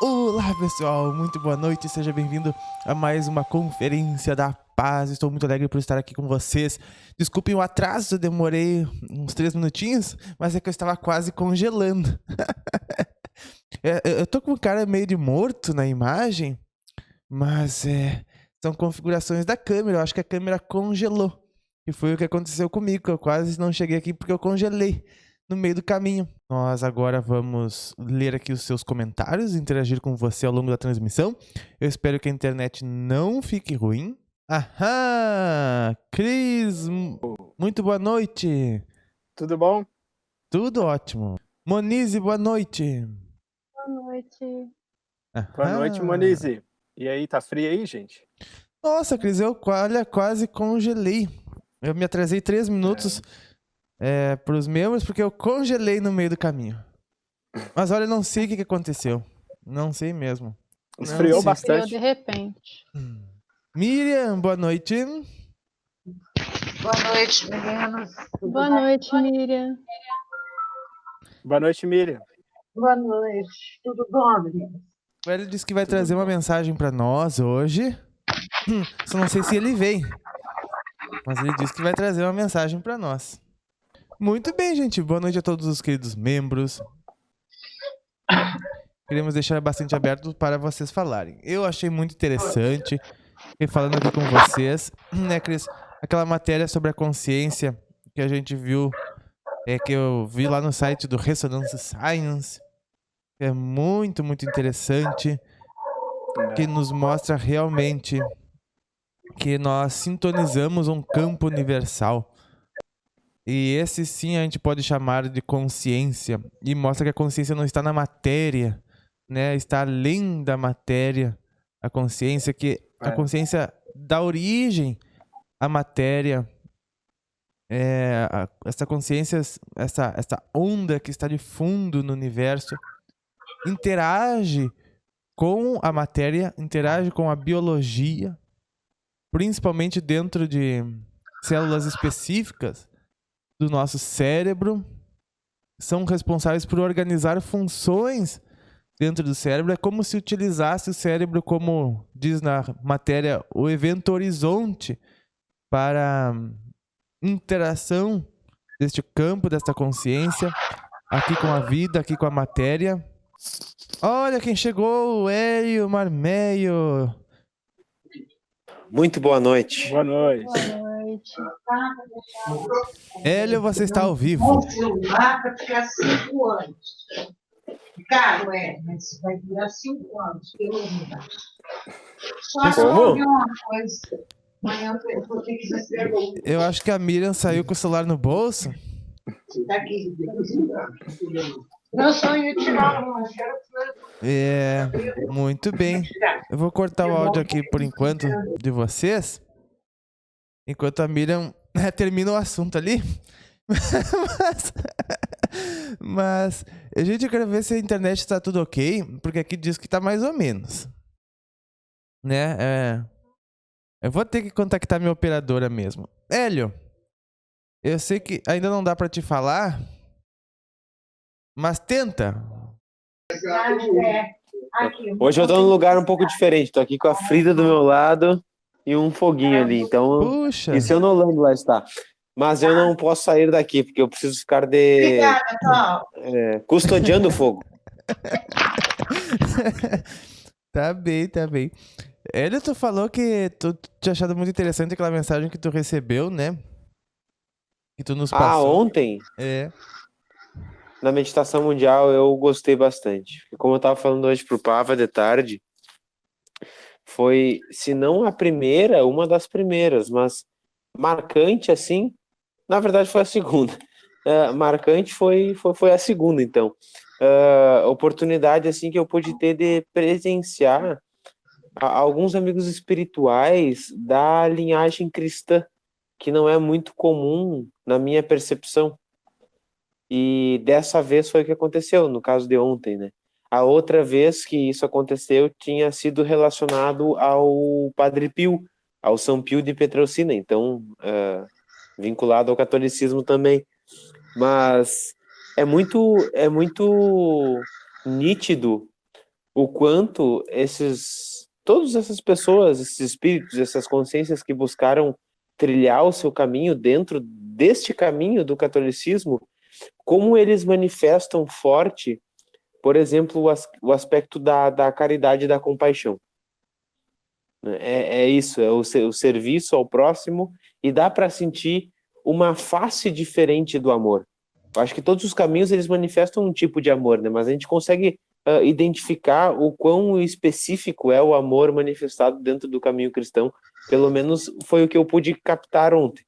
Olá pessoal, muito boa noite, seja bem-vindo a mais uma Conferência da Paz. Estou muito alegre por estar aqui com vocês. Desculpem o atraso, demorei uns 3 minutinhos, mas é que eu estava quase congelando. Eu tô com o cara meio de morto na imagem, mas são configurações da câmera. Eu acho que a câmera congelou, e foi o que aconteceu comigo. Eu quase não cheguei aqui porque eu congelei no meio do caminho. Nós agora vamos ler aqui os seus comentários, interagir com você ao longo da transmissão. Eu espero que a internet não fique ruim. Aham! Cris, muito boa noite. Tudo bom? Tudo ótimo. Monize, boa noite. Boa noite. Boa noite, Monize. E aí, tá frio aí, gente? Nossa, Cris, eu quase congelei. Eu me atrasei 3 minutos pros membros porque eu congelei no meio do caminho. Mas olha, eu não sei o que aconteceu. Não sei mesmo. Esfriou Não sei. Esfriou bastante. de repente. Miriam, boa noite. Boa noite, meninos. Boa noite, Miriam. Boa noite, Miriam. Boa noite. Tudo bom, meninos? O Hélio disse que vai trazer uma mensagem pra nós hoje. Só não sei se ele vem. Mas ele disse que vai trazer uma mensagem pra nós. Muito bem, gente. Boa noite a todos os queridos membros. Queremos deixar bastante aberto para vocês falarem. Eu achei muito interessante, e falando aqui com vocês, né, Cris? Aquela matéria sobre a consciência que a gente viu, que eu vi lá no site do Resonance Science. É muito, muito interessante, que nos mostra realmente que nós sintonizamos um campo universal. E esse sim a gente pode chamar de consciência. E mostra que a consciência não está na matéria, né? Está além da matéria. A consciência dá origem à matéria. Essa consciência, essa onda que está de fundo no universo, interage com a matéria, interage com a biologia, principalmente dentro de células específicas do nosso cérebro, são responsáveis por organizar funções dentro do cérebro. É como se utilizasse o cérebro, como diz na matéria, o evento horizonte para interação deste campo, desta consciência, aqui com a vida, aqui com a matéria. Olha quem chegou, o Hélio Marmeio. Muito boa noite. Boa noite. Boa noite. Hélio, você está ao vivo. Bom celular para ficar 5 anos. Caro, mas vai durar 5 anos, pelo menos. Só Como? uma coisa. Amanhã eu vou ter que escrever. Eu acho que a Miriam saiu com o celular no bolso. Daqui. Meu sonho é tirar uma. Muito bem. Eu vou cortar o áudio aqui por enquanto de vocês, enquanto a Miriam termina o assunto ali. Mas, gente, eu quero ver se a internet está tudo ok, porque aqui diz que tá mais ou menos, né? Eu vou ter que contactar minha operadora mesmo. Hélio, eu sei que ainda não dá pra te falar, mas tenta. Aqui. Hoje eu tô num lugar um pouco diferente. Tô aqui com a Frida do meu lado e um foguinho ali. Então, Puxa. isso eu não lembro lá está. Mas eu não posso sair daqui, porque eu preciso ficar Obrigada, Tom. custodiando o fogo. Tá bem, tá bem. Hélio, tu falou que tu tinha achado muito interessante aquela mensagem que tu recebeu, né? Que tu nos passou. Ontem, É. na meditação mundial, eu gostei bastante. Porque como eu tava falando hoje pro Pava de tarde, foi, se não a primeira, uma das primeiras, mas marcante, assim, na verdade foi a segunda. Marcante foi a segunda, então. Oportunidade, assim, que eu pude ter de presenciar alguns amigos espirituais da linhagem cristã, que não é muito comum na minha percepção. E dessa vez foi o que aconteceu, no caso de ontem, né? A outra vez que isso aconteceu tinha sido relacionado ao Padre Pio, ao São Pio de Petrelcina, então vinculado ao catolicismo também. Mas é muito nítido o quanto todas essas pessoas, esses espíritos, essas consciências que buscaram trilhar o seu caminho dentro deste caminho do catolicismo, como eles manifestam forte, por exemplo, o aspecto da caridade e da compaixão. É isso, é o serviço ao próximo, e dá para sentir uma face diferente do amor. Eu acho que todos os caminhos eles manifestam um tipo de amor, né? Mas a gente consegue identificar o quão específico é o amor manifestado dentro do caminho cristão. Pelo menos foi o que eu pude captar ontem.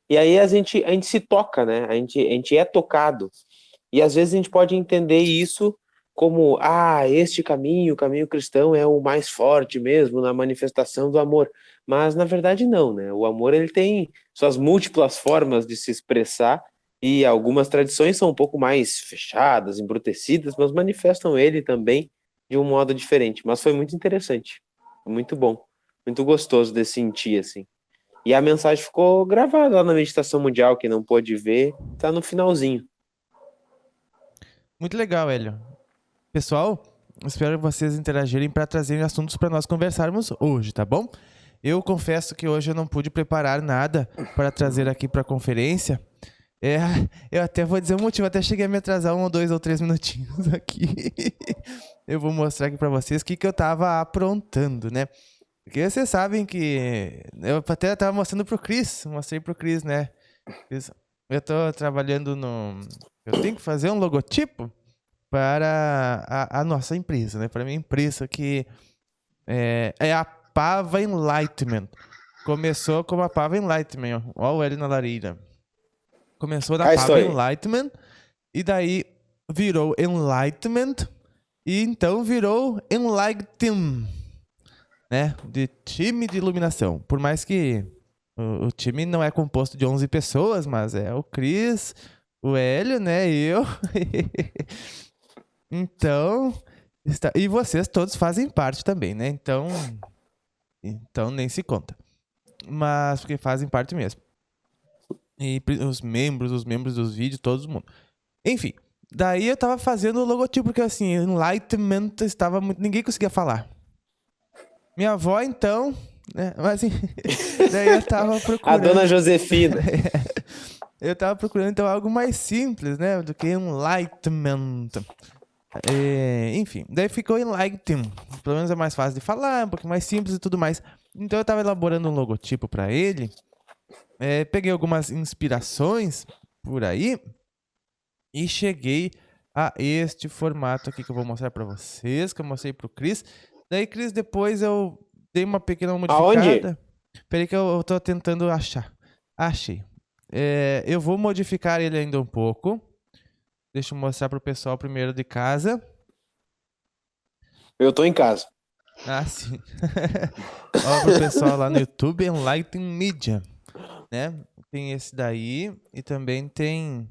E aí a gente se toca, né? A gente é tocado. E às vezes a gente pode entender isso como, este caminho, o caminho cristão é o mais forte mesmo na manifestação do amor. Mas na verdade não, né? O amor ele tem suas múltiplas formas de se expressar, e algumas tradições são um pouco mais fechadas, embrutecidas, mas manifestam ele também de um modo diferente. Mas foi muito interessante, muito bom, muito gostoso de sentir, assim. E a mensagem ficou gravada lá na Meditação Mundial, quem não pôde ver, tá no finalzinho. Muito legal, Hélio. Pessoal, espero vocês interagirem para trazerem assuntos para nós conversarmos hoje, tá bom? Eu confesso que hoje eu não pude preparar nada para trazer aqui para a conferência. Eu até vou dizer o motivo, até cheguei a me atrasar 1 ou 2 ou 3 minutinhos aqui. Eu vou mostrar aqui para vocês o que eu tava aprontando, né? Porque vocês sabem que... Eu até tava mostrando pro Cris, mostrei pro Cris, né? Eu tô trabalhando Eu tenho que fazer um logotipo para a nossa empresa, né? Para a minha empresa, que é a Pava Enlightenment. Começou como a Pava Enlightenment, ó. Olha o L na lareira. Começou da Pava Enlightenment, e daí virou Enlightenment, e então virou Enlighten, né? De time de iluminação. Por mais que o time não é composto de 11 pessoas, mas é o Cris, o Hélio, né? E eu. Então, e vocês todos fazem parte também, né? Então nem se conta. Mas porque fazem parte mesmo. E os membros dos vídeos, todo mundo. Enfim, daí eu tava fazendo o logotipo, porque assim, Enlightenment estava muito... Ninguém conseguia falar. Minha avó, então, né? Mas assim, daí eu tava procurando... A dona Josefina. Eu tava procurando, então, algo mais simples, né? Do que Enlightenment. Enfim, daí ficou Enlighten. Pelo menos é mais fácil de falar, um pouquinho mais simples e tudo mais. Então eu tava elaborando um logotipo pra ele. Peguei algumas inspirações por aí e cheguei a este formato aqui que eu vou mostrar pra vocês, que eu mostrei pro Cris. Daí, Cris, depois eu dei uma pequena modificada. Aonde? Peraí que eu tô tentando achar. Achei. Eu vou modificar ele ainda um pouco. Deixa eu mostrar pro pessoal primeiro de casa. Eu tô em casa. Ah, sim. Ó, pro pessoal lá no YouTube, Enlighten Media, né? Tem esse daí e também tem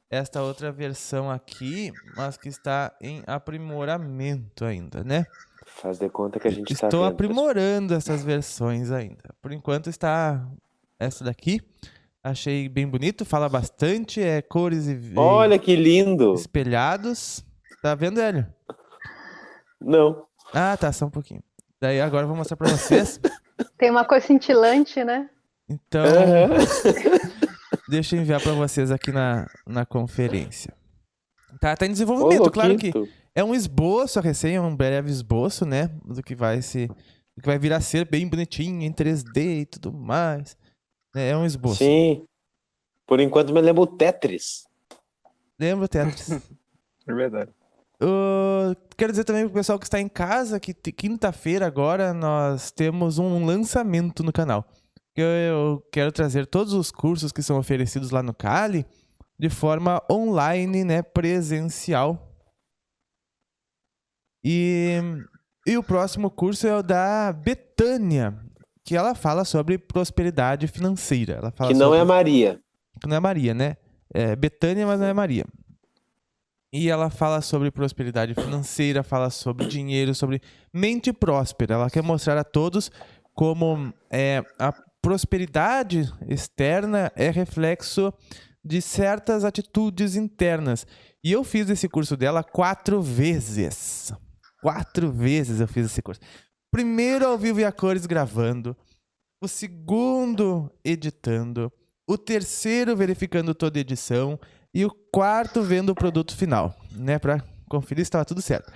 esta outra versão aqui, mas que está em aprimoramento ainda, né? Faz de conta que a gente está Estou vendo. aprimorando essas versões ainda. Por enquanto está essa daqui. Achei bem bonito, fala bastante, cores e Olha que lindo! espelhados. Tá vendo, Hélio? Não. Ah, tá, só um pouquinho. Daí agora eu vou mostrar pra vocês. Tem uma cor cintilante, né? Então, deixa eu enviar pra vocês aqui na conferência. Tá em desenvolvimento, claro que é um esboço, a recém é um breve esboço, né? Do que vai vir a ser bem bonitinho em 3D e tudo mais. É um esboço. Sim. Por enquanto me lembra o Tetris. Lembra o Tetris? É verdade. Quero dizer também pro pessoal que está em casa que quinta-feira agora nós temos um lançamento no canal. Eu quero trazer todos os cursos que são oferecidos lá no Kali de forma online, né, presencial. E o próximo curso é o da Betânia, que ela fala sobre prosperidade financeira. Ela fala que não é Maria. Que não é Maria, né? É Betânia, mas não é Maria. E ela fala sobre prosperidade financeira, fala sobre dinheiro, sobre mente próspera. Ela quer mostrar a todos como a prosperidade externa é reflexo de certas atitudes internas. E eu fiz esse curso dela 4 vezes. 4 vezes eu fiz esse curso. Primeiro ao vivo e a cores gravando. O segundo editando. O terceiro verificando toda a edição. E o quarto vendo o produto final, né? Pra conferir se estava tudo certo.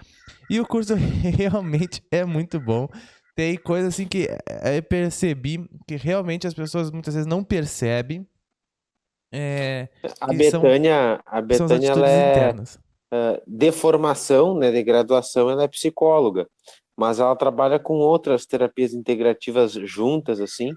E o curso realmente é muito bom. Tem coisa assim que eu percebi que realmente as pessoas muitas vezes não percebem. A que são Betânia, as ela atitudes é internas. de formação, né, de graduação, ela é psicóloga, mas ela trabalha com outras terapias integrativas juntas, assim,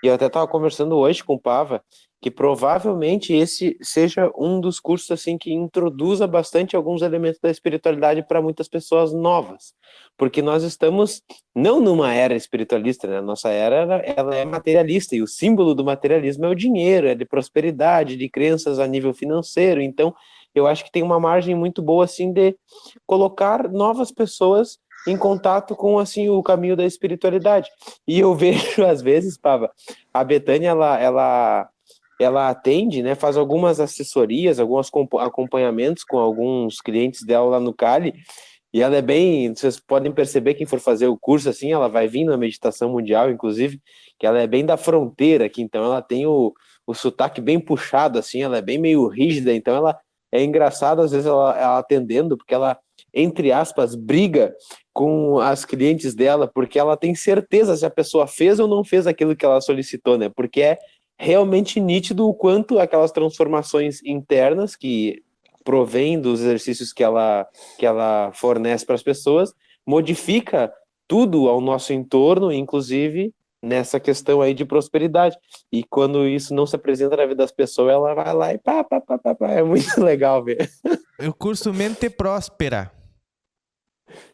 e eu até estava conversando hoje com o Pava, que provavelmente esse seja um dos cursos, assim, que introduza bastante alguns elementos da espiritualidade para muitas pessoas novas, porque nós estamos não numa era espiritualista, né, a nossa era, ela é materialista, e o símbolo do materialismo é o dinheiro, é de prosperidade, de crenças a nível financeiro, então eu acho que tem uma margem muito boa, assim, de colocar novas pessoas em contato com, assim, o caminho da espiritualidade. E eu vejo, às vezes, Pava, a Betânia, ela atende, né, faz algumas assessorias, alguns acompanhamentos com alguns clientes dela lá no Cali, e ela é bem, vocês podem perceber, quem for fazer o curso, assim, ela vai vir na meditação mundial, inclusive, que ela é bem da fronteira aqui, então ela tem o sotaque bem puxado, assim, ela é bem meio rígida, então ela é engraçado, às vezes, ela atendendo, porque ela, entre aspas, briga com as clientes dela, porque ela tem certeza se a pessoa fez ou não fez aquilo que ela solicitou, né? Porque é realmente nítido o quanto aquelas transformações internas que provém dos exercícios que ela fornece para as pessoas, modifica tudo ao nosso entorno, inclusive nessa questão aí de prosperidade. E quando isso não se apresenta na vida das pessoas, ela vai lá e pá. É muito legal ver. O curso Mente Próspera.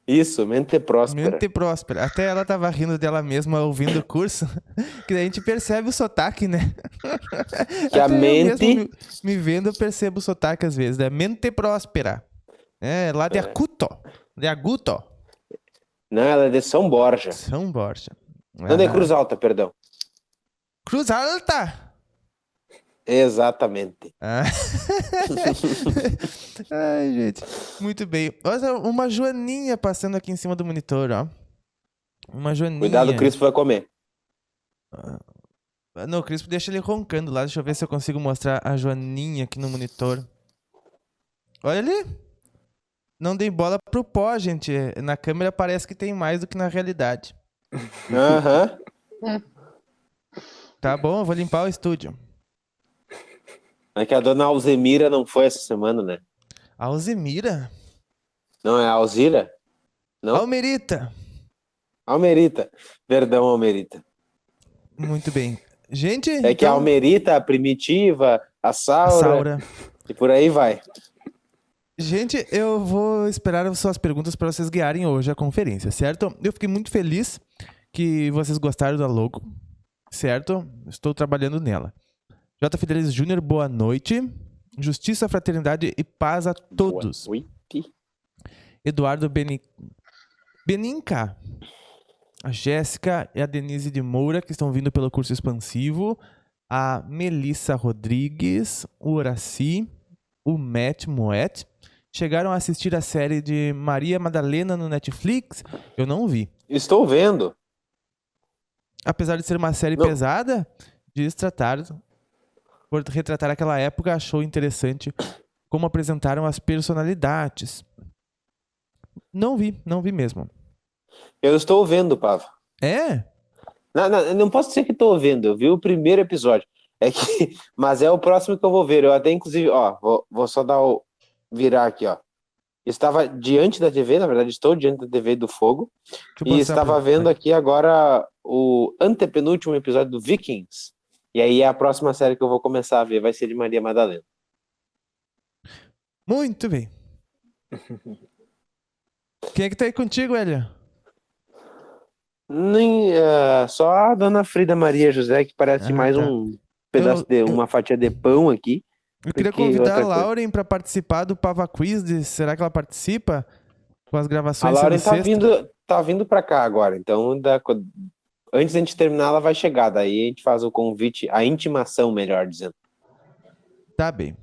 Isso, mente próspera. Mente Próspera. Até ela tava rindo dela mesma ouvindo o curso, que daí a gente percebe o sotaque, né? Que Até a mente... eu mesmo me vendo, eu percebo o sotaque às vezes, né? Mente Próspera. É, lá de Acuto. De Aguto. Não, ela é de São Borja. São Borja. Não, de Cruz Alta, perdão. Cruz Alta! Exatamente. Ah. Ai, gente. Muito bem. Olha, uma joaninha passando aqui em cima do monitor, ó. Uma joaninha. Cuidado, o Crispo vai comer. Não, o Crispo deixa ele roncando lá. Deixa eu ver se eu consigo mostrar a joaninha aqui no monitor. Olha ali. Não dei bola pro pó, gente. Na câmera parece que tem mais do que na realidade. Aham. Tá bom, eu vou limpar o estúdio. É que a dona Alzemira não foi essa semana, né? Alzemira? Não, é a Alzira? Não? Almerita. Almerita. Perdão, Almerita. Muito bem. Gente, É que a Almerita, a Primitiva, a a Saura, Saura. e por aí vai. Gente, eu vou esperar suas perguntas para vocês guiarem hoje a conferência, certo? Eu fiquei muito feliz que vocês gostaram da logo, certo? Estou trabalhando nela. J. Fidelis Júnior, boa noite. Justiça, fraternidade e paz a todos. Boa noite. Eduardo Beninca, a Jéssica e a Denise de Moura, que estão vindo pelo curso expansivo. A Melissa Rodrigues, o Horaci, o Matt Moet. Chegaram a assistir a série de Maria Madalena no Netflix? Eu não vi. Estou vendo. Apesar de ser uma série pesada, diz tratar, por retratar aquela época, achou interessante como apresentaram as personalidades. Não vi mesmo. Eu estou vendo, Pava. É? Não posso dizer que estou vendo, eu vi o primeiro episódio. Mas é o próximo que eu vou ver. Eu até, inclusive, vou só virar aqui, ó. Estava diante da TV, na verdade, estou diante da TV do Fogo. E estava vendo aqui agora o antepenúltimo episódio do Vikings. E aí é a próxima série que eu vou começar a ver, vai ser de Maria Madalena. Muito bem. Quem é que tá aí contigo, Elia? Só a dona Frida Maria José, que parece mais um pedaço uma fatia de pão aqui. Eu queria convidar a Lauren para participar do Pava Quiz. Será que ela participa com as gravações? A Lauren tá vindo para cá agora, então antes de a gente terminar, ela vai chegar. Daí a gente faz o convite, a intimação, melhor dizendo. Tá bem.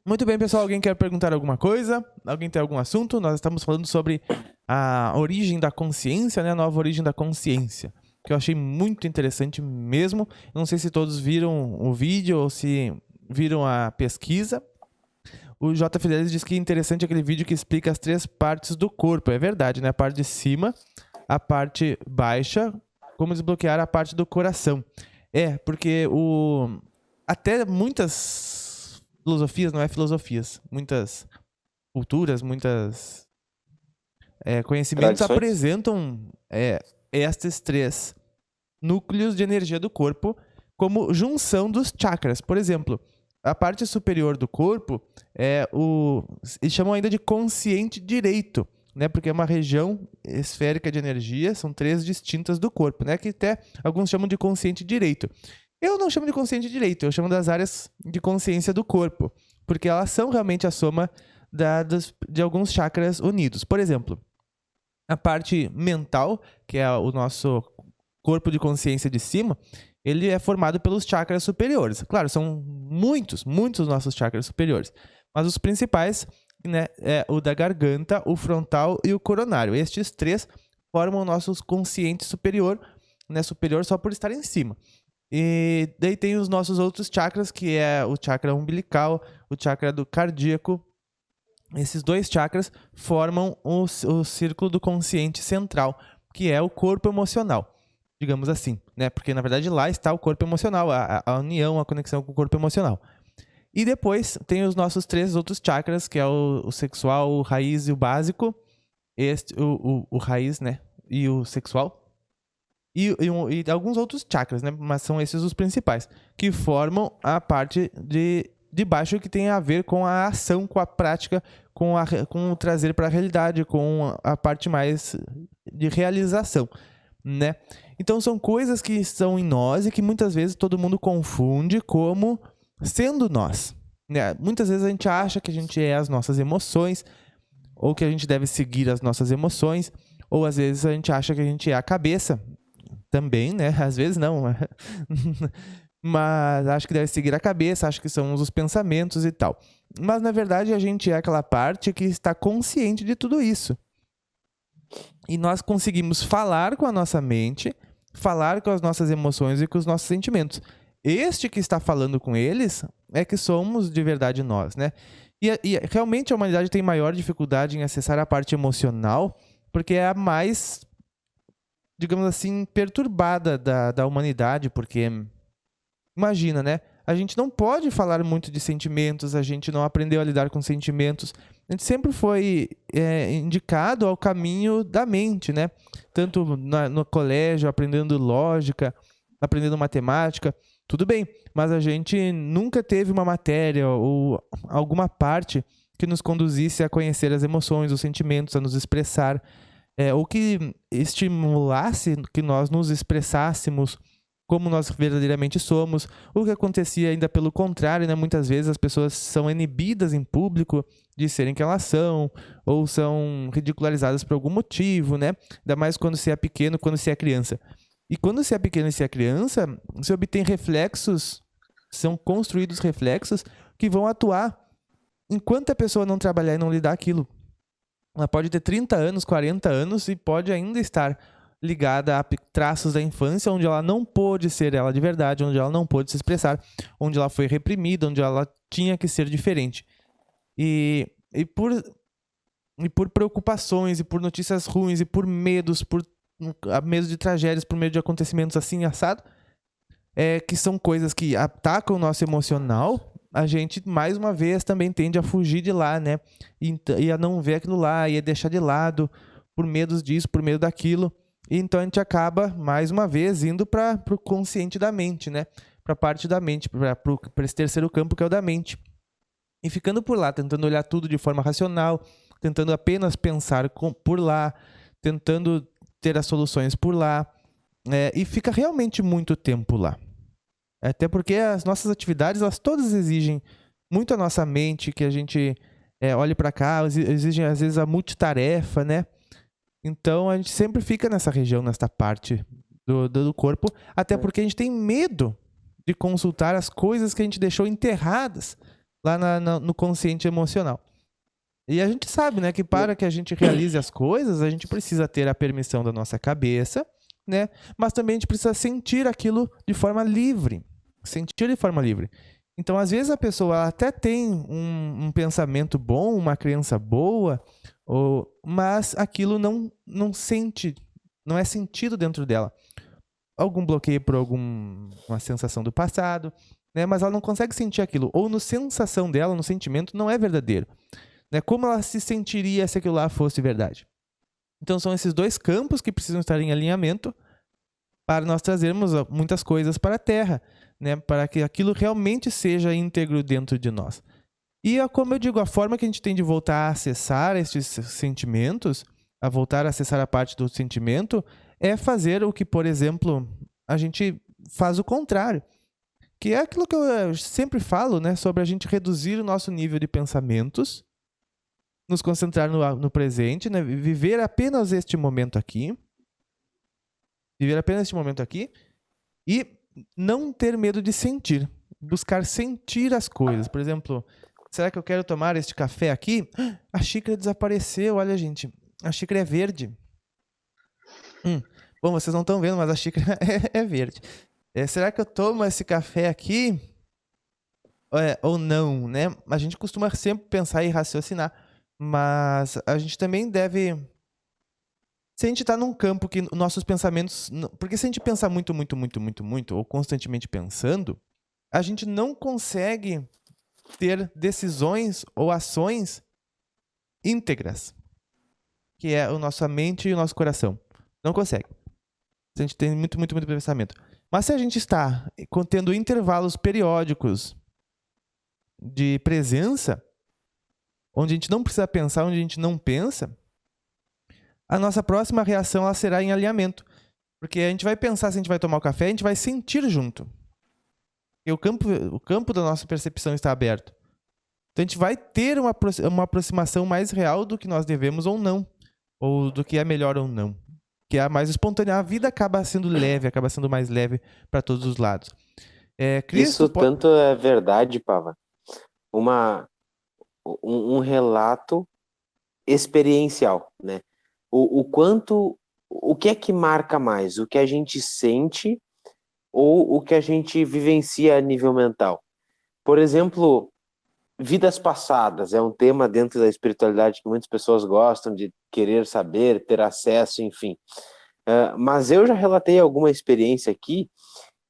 Muito bem, pessoal. Alguém quer perguntar alguma coisa? Alguém tem algum assunto? Nós estamos falando sobre a origem da consciência, né? A nova origem da consciência. Que eu achei muito interessante mesmo. Não sei se todos viram o vídeo ou se viram a pesquisa. O J. Fidelis diz que é interessante aquele vídeo que explica as 3 partes do corpo. É verdade, né? A parte de cima, a parte baixa, como desbloquear a parte do coração. Porque até muitas filosofias, não é filosofias, muitas culturas, muitas conhecimentos Tradições? apresentam estes 3 núcleos de energia do corpo como junção dos chakras. Por exemplo, a parte superior do corpo eles chamam ainda de consciente direito, né? Porque é uma região esférica de energia, são 3 distintas do corpo, né? Que até alguns chamam de consciente direito. Eu não chamo de consciente direito, eu chamo das áreas de consciência do corpo, porque elas são realmente a soma de alguns chakras unidos. Por exemplo, a parte mental, que é o nosso corpo de consciência de cima, ele é formado pelos chakras superiores. Claro, são muitos nossos chakras superiores, mas os principais, né, é o da garganta, o frontal e o coronário. Estes 3 formam o nosso consciente superior, né, superior só por estar em cima. E daí tem os nossos outros chakras, que é o chakra umbilical, o chakra do cardíaco. Esses 2 chakras formam o círculo do consciente central, que é o corpo emocional, digamos assim, né? Porque na verdade lá está o corpo emocional, a união, a conexão com o corpo emocional. E depois tem os nossos 3 outros chakras, que é o sexual, o raiz e o básico. O raiz, né? E o sexual. E alguns outros chakras, né? Mas são esses os principais, que formam a parte de baixo, que tem a ver com a ação, com a prática, com o trazer para a realidade, com a parte mais de realização, né? Então são coisas que estão em nós e que muitas vezes todo mundo confunde como sendo nós, né? Muitas vezes a gente acha que a gente é as nossas emoções, ou que a gente deve seguir as nossas emoções, ou às vezes a gente acha que a gente é a cabeça também, né? Às vezes não. Mas acho que deve seguir a cabeça, acho que são os pensamentos e tal. Mas na verdade a gente é aquela parte que está consciente de tudo isso. E nós conseguimos falar com a nossa mente, falar com as nossas emoções e com os nossos sentimentos. Este que está falando com eles é que somos de verdade nós, né? E realmente a humanidade tem maior dificuldade em acessar a parte emocional, porque é a mais, digamos assim, perturbada da humanidade, porque imagina, né? A gente não pode falar muito de sentimentos, a gente não aprendeu a lidar com sentimentos. A gente sempre foi indicado ao caminho da mente, né? Tanto no colégio, aprendendo lógica, aprendendo matemática, tudo bem. Mas a gente nunca teve uma matéria ou alguma parte que nos conduzisse a conhecer as emoções, os sentimentos, a nos expressar, ou que estimulasse que nós nos expressássemos como nós verdadeiramente somos. O que acontecia ainda pelo contrário, né? Muitas vezes as pessoas são inibidas em público de serem quem elas são, ou são ridicularizadas por algum motivo, né? Ainda mais quando se é pequeno, quando se é criança. E quando se é pequeno e se é criança, se obtém reflexos, são construídos reflexos que vão atuar enquanto a pessoa não trabalhar e não lidar aquilo. Ela pode ter 30 anos, 40 anos e pode ainda estar ligada a traços da infância, onde ela não pôde ser ela de verdade, onde ela não pôde se expressar, onde ela foi reprimida, onde ela tinha que ser diferente. E por preocupações, e por notícias ruins, e por medos, por medo de tragédias, por medo de acontecimentos assim, assado, que são coisas que atacam o nosso emocional, a gente, mais uma vez, também tende a fugir de lá, né? E a não ver aquilo lá, e a deixar de lado, por medo disso, por medo daquilo. E então a gente acaba, mais uma vez, indo para o consciente da mente, né? Para a parte da mente, para esse terceiro campo que é o da mente. E ficando por lá, tentando olhar tudo de forma racional, tentando apenas pensar por lá, tentando ter as soluções por lá, e fica realmente muito tempo lá. Até porque as nossas atividades, elas todas exigem muito a nossa mente, que a gente olhe para cá, exigem às vezes a multitarefa, né? Então a gente sempre fica nessa região, nessa parte do corpo, até porque a gente tem medo de consultar as coisas que a gente deixou enterradas lá no consciente emocional. E a gente sabe, né, que para que a gente realize as coisas, a gente precisa ter a permissão da nossa cabeça, né? Mas também a gente precisa sentir aquilo de forma livre. Sentir de forma livre. Então, às vezes, a pessoa ela até tem um pensamento bom, uma crença boa, mas aquilo não sente, não é sentido dentro dela. Algum bloqueio por alguma sensação do passado, né? Mas ela não consegue sentir aquilo. Ou no sensação dela, no sentimento, não é verdadeiro. Né? Como ela se sentiria se aquilo lá fosse verdade? Então são esses dois campos que precisam estar em alinhamento para nós trazermos muitas coisas para a Terra, né? Para que aquilo realmente seja íntegro dentro de nós. E como eu digo, a forma que a gente tem de voltar a acessar esses sentimentos, a voltar a acessar a parte do sentimento, é fazer o que, por exemplo, a gente faz o contrário. Que é aquilo que eu sempre falo, né? Sobre a gente reduzir o nosso nível de pensamentos, nos concentrar no presente, né? Viver apenas este momento aqui. Viver apenas este momento aqui. E não ter medo de sentir. Buscar sentir as coisas. Por exemplo, será que eu quero tomar este café aqui? A xícara desapareceu, olha, gente. A xícara é verde. Bom, vocês não estão vendo, mas a xícara é verde. Será que eu tomo esse café aqui? Ou não, né? A gente costuma sempre pensar e raciocinar. Mas a gente também deve... Se a gente está num campo que nossos pensamentos... Porque se a gente pensar muito, ou constantemente pensando, a gente não consegue ter decisões ou ações íntegras, que é a nossa mente e o nosso coração. Não consegue. A gente tem muito pensamento. Mas se a gente está tendo intervalos periódicos de presença, onde a gente não precisa pensar, onde a gente não pensa, a nossa próxima reação ela será em alinhamento. Porque a gente vai pensar se a gente vai tomar o café, a gente vai sentir junto. E o campo da nossa percepção está aberto. Então a gente vai ter uma aproximação mais real do que nós devemos ou não. Ou do que é melhor ou não. Que é a mais espontânea. A vida acaba sendo leve, acaba sendo mais leve para todos os lados. Isso tanto é verdade, Pava. Um relato experiencial, né? O que é que marca mais? O que a gente sente ou o que a gente vivencia a nível mental? Por exemplo, vidas passadas é um tema dentro da espiritualidade que muitas pessoas gostam de querer saber, ter acesso, enfim. Mas eu já relatei alguma experiência aqui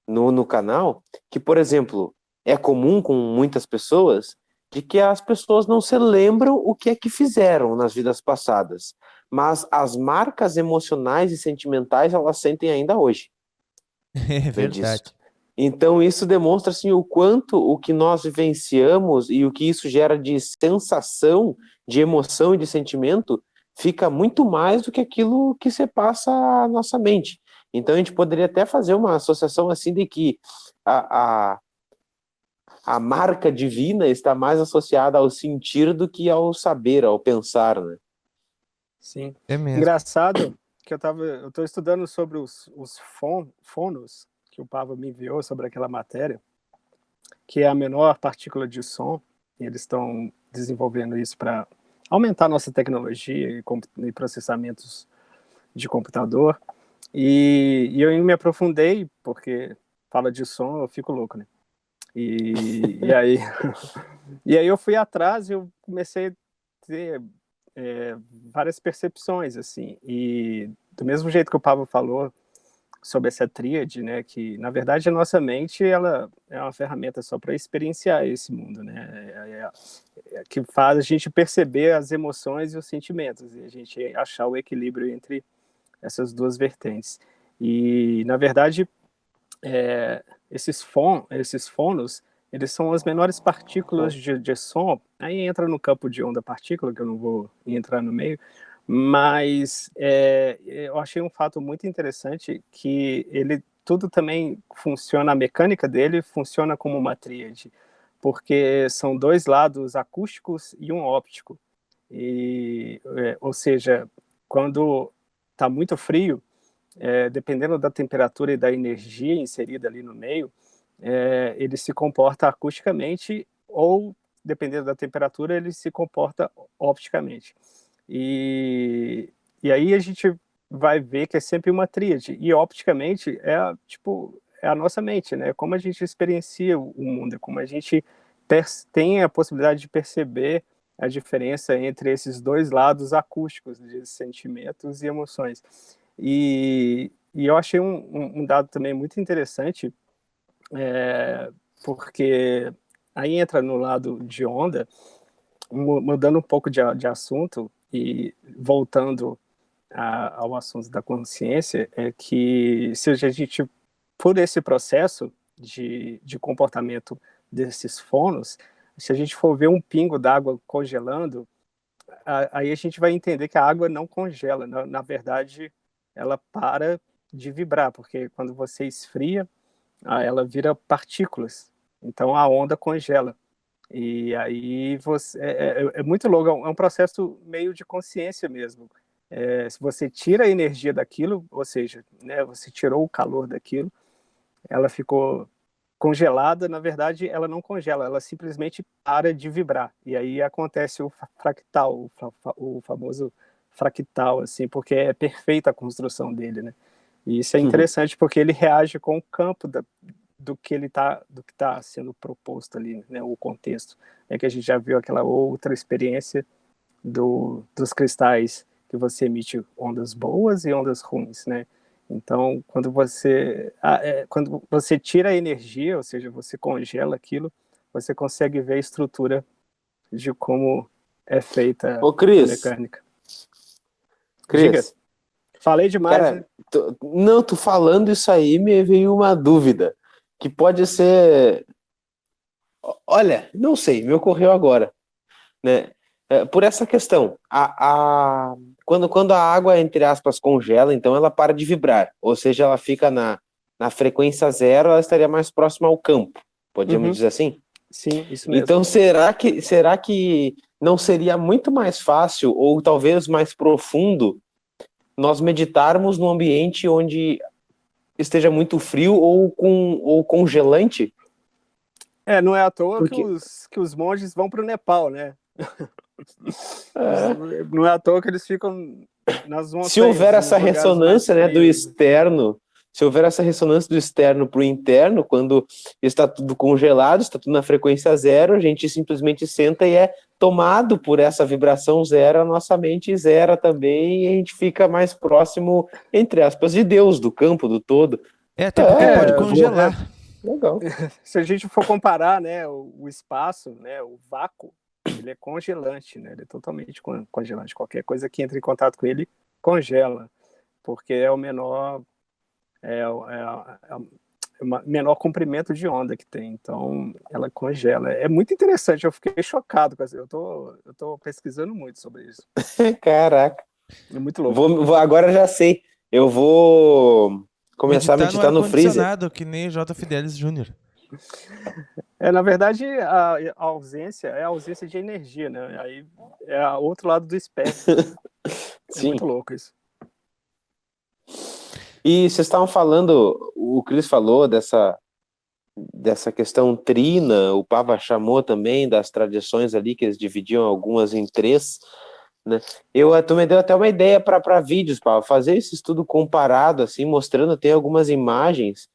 no canal que, por exemplo, é comum com muitas pessoas de que as pessoas não se lembram o que é que fizeram nas vidas passadas, mas as marcas emocionais e sentimentais elas sentem ainda hoje. É verdade. Então isso demonstra assim, o quanto o que nós vivenciamos e o que isso gera de sensação, de emoção e de sentimento fica muito mais do que aquilo que se passa à nossa mente. Então a gente poderia até fazer uma associação assim de que a marca divina está mais associada ao sentir do que ao saber, ao pensar, né? Sim. É mesmo. Engraçado que eu estou estudando sobre os fonos que o Pava me enviou sobre aquela matéria, que é a menor partícula de som, e eles estão desenvolvendo isso para aumentar a nossa tecnologia e processamentos de computador. E eu me aprofundei, porque fala de som, eu fico louco, né? E aí eu fui atrás e eu comecei a ter várias percepções, assim. E do mesmo jeito que o Pablo falou sobre essa tríade, né, que na verdade a nossa mente ela é uma ferramenta só para experienciar esse mundo, né, que faz a gente perceber as emoções e os sentimentos e a gente achar o equilíbrio entre essas duas vertentes. E na verdade esses fonos eles são as menores partículas de som. Aí entra no campo de onda partícula, que eu não vou entrar no meio, mas eu achei um fato muito interessante que ele tudo também funciona, a mecânica dele funciona como uma tríade, porque são dois lados acústicos e um óptico. Ou seja, quando está muito frio, dependendo da temperatura e da energia inserida ali no meio, ele se comporta acusticamente ou dependendo da temperatura, ele se comporta opticamente. E aí a gente vai ver que é sempre uma tríade. E opticamente é a nossa mente, né? Como a gente experiencia o mundo, como a gente tem a possibilidade de perceber a diferença entre esses dois lados acústicos de sentimentos e emoções. E eu achei um dado também muito interessante, porque aí entra no lado de onda, mudando um pouco de assunto e voltando ao assunto da consciência, é que se a gente, por esse processo de comportamento desses fonos, se a gente for ver um pingo d'água congelando, aí a gente vai entender que a água não congela, na verdade ela para de vibrar, porque quando você esfria, ela vira partículas, então a onda congela. E aí é muito louco, é um processo meio de consciência mesmo. Se você tira a energia daquilo, ou seja, né, você tirou o calor daquilo, ela ficou congelada, na verdade ela não congela, ela simplesmente para de vibrar. E aí acontece o fractal, o famoso fractal, assim, porque é perfeita a construção dele, né? E isso é interessante porque ele reage com o campo do que está sendo proposto ali, né, o contexto. É que a gente já viu aquela outra experiência dos cristais, que você emite ondas boas e ondas ruins, né? Então, quando você tira a energia, ou seja, você congela aquilo, você consegue ver a estrutura de como é feita Ô, a Cris, mecânica. Diga. Falei demais, cara, né? não, tu falando isso aí me veio uma dúvida, que pode ser... Olha, não sei, me ocorreu agora, né? Por essa questão, quando a água, entre aspas, congela, então ela para de vibrar, ou seja, ela fica na frequência zero, ela estaria mais próxima ao campo, podemos dizer assim? Sim, isso mesmo. Então, será que não seria muito mais fácil, ou talvez mais profundo, nós meditarmos num ambiente onde esteja muito frio ou congelante? Não é à toa Porque... que os monges vão para o Nepal, né? Não é à toa que eles ficam nas montanhas. Se houver essa ressonância, né, do frios. externo, se houver essa ressonância do externo para o interno, quando está tudo congelado, está tudo na frequência zero, a gente simplesmente senta e é tomado por essa vibração zero, a nossa mente zera também, e a gente fica mais próximo, entre aspas, de Deus, do campo, do todo. Até porque pode congelar. Legal. Se a gente for comparar, né, o espaço, né, o vácuo, ele é congelante, né? Ele é totalmente congelante. Qualquer coisa que entre em contato com ele congela, porque é o menor menor comprimento de onda que tem. Então, ela congela. É muito interessante. Eu fiquei chocado com isso. Eu tô pesquisando muito sobre isso. Caraca. É muito louco. Agora já sei. Eu vou começar a meditar no freezer. Que nem J. Fidelis Jr. Na verdade, a ausência é a ausência de energia, né? Aí é o outro lado do espectro. É muito louco isso. E vocês estavam falando, o Cris falou dessa questão trina, o Pava chamou também das tradições ali, que eles dividiam algumas em 3, né? Tu me deu até uma ideia para vídeos, Pava, fazer esse estudo comparado, assim, mostrando, tem algumas imagens,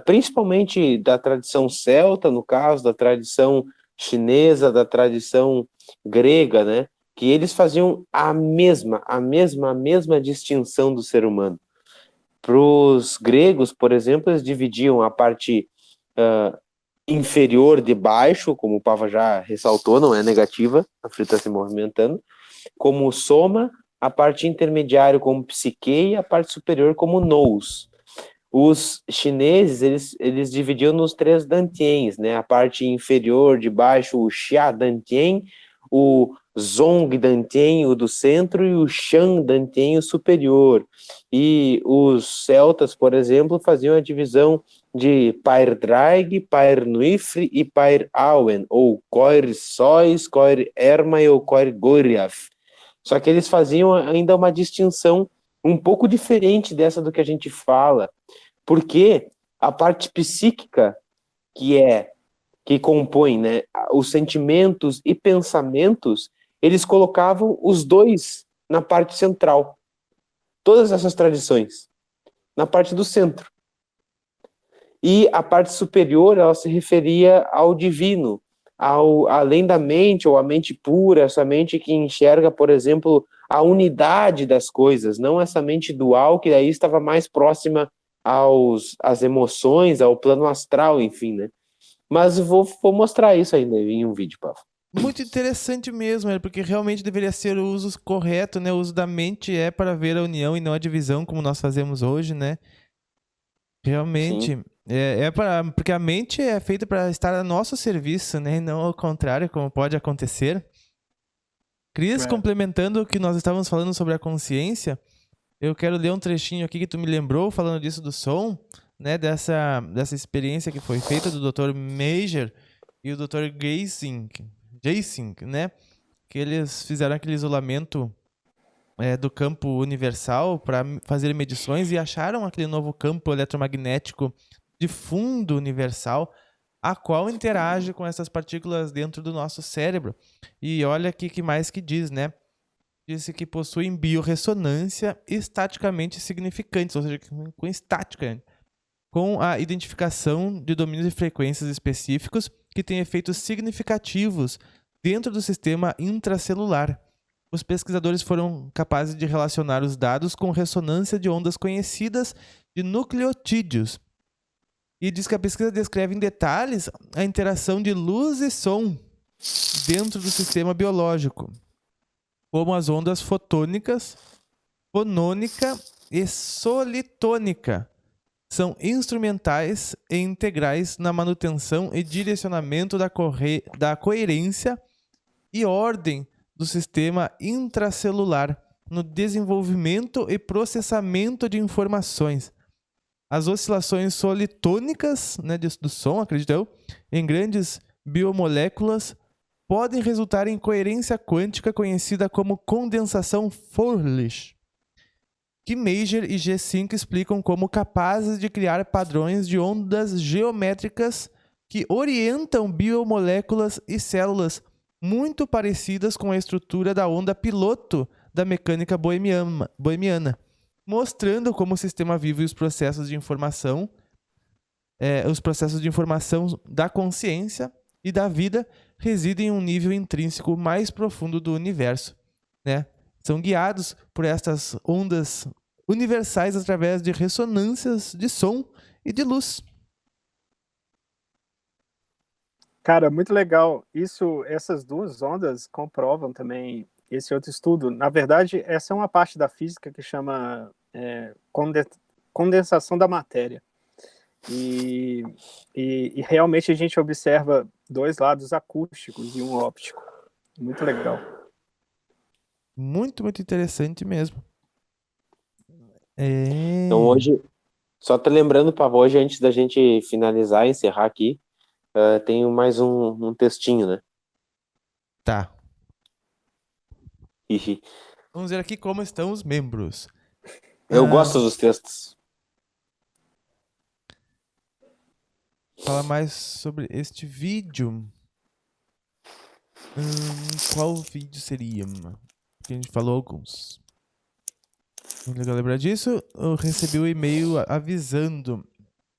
principalmente da tradição celta, no caso, da tradição chinesa, da tradição grega, né? Que eles faziam a mesma distinção do ser humano. Para os gregos, por exemplo, eles dividiam a parte inferior de baixo, como o Pava já ressaltou, não é negativa, a Free está se movimentando, como soma, a parte intermediária como psique e a parte superior como nous. Os chineses, eles dividiam nos 3 dantians, né? A parte inferior de baixo, o xia dantian, o zong dantian, o do centro, e o shan dantian, o superior. E os celtas, por exemplo, faziam a divisão de Pair Draig, Pair Nuifre e Pair Awen, ou Coir Sois, Coir Ermai ou Coir Goriaf. Só que eles faziam ainda uma distinção um pouco diferente dessa do que a gente fala, porque a parte psíquica, que é que compõem, né, os sentimentos e pensamentos, eles colocavam os dois na parte central. Todas essas tradições, na parte do centro. E a parte superior, ela se referia ao divino, além da mente, ou a mente pura, essa mente que enxerga, por exemplo, a unidade das coisas, não essa mente dual, que daí estava mais próxima às emoções, ao plano astral, enfim, né? Mas vou mostrar isso ainda em um vídeo, Pavo. Muito interessante mesmo, porque realmente deveria ser o uso correto, né? O uso da mente é para ver a união e não a divisão, como nós fazemos hoje, né? Realmente, porque a mente é feita para estar a nosso serviço, né? E não ao contrário, como pode acontecer. Cris, complementando o que nós estávamos falando sobre a consciência, eu quero ler um trechinho aqui que tu me lembrou, falando disso do som, né? Dessa experiência que foi feita do Dr. Major e o Dr. Geising, né? Que eles fizeram aquele isolamento do campo universal para fazer medições e acharam aquele novo campo eletromagnético de fundo universal, a qual interage com essas partículas dentro do nosso cérebro. E olha aqui que mais que diz, né? Disse que possuem biorressonância estaticamente significantes, ou seja, com estática, com a identificação de domínios de frequências específicos que têm efeitos significativos dentro do sistema intracelular. Os pesquisadores foram capazes de relacionar os dados com ressonância de ondas conhecidas de nucleotídeos. E diz que a pesquisa descreve em detalhes a interação de luz e som dentro do sistema biológico, como as ondas fotônicas, fonônica e solitônica. São instrumentais e integrais na manutenção e direcionamento da coerência e ordem do sistema intracelular, no desenvolvimento e processamento de informações. As oscilações solitônicas, né, do som, acredito eu, em grandes biomoléculas, podem resultar em coerência quântica conhecida como condensação Fourier, que Major e G5 explicam como capazes de criar padrões de ondas geométricas que orientam biomoléculas e células muito parecidas com a estrutura da onda piloto da mecânica bohemiana, mostrando como o sistema vivo e os processos de informação da consciência e da vida residem em um nível intrínseco mais profundo do universo, né? São guiados por estas ondas universais através de ressonâncias de som e de luz. Cara, muito legal. Essas duas ondas comprovam também esse outro estudo. Na verdade, essa é uma parte da física que chama condensação da matéria. E realmente a gente observa dois lados acústicos e um óptico. Muito legal. Muito, muito interessante mesmo. Então hoje, só tá lembrando, Pavo, hoje antes da gente finalizar e encerrar aqui, tenho mais um textinho, né? Tá. Vamos ver aqui como estão os membros. Eu gosto dos textos. Fala mais sobre este vídeo. Qual vídeo seria? Porque a gente falou alguns. Muito legal lembrar disso. Eu recebi um e-mail avisando.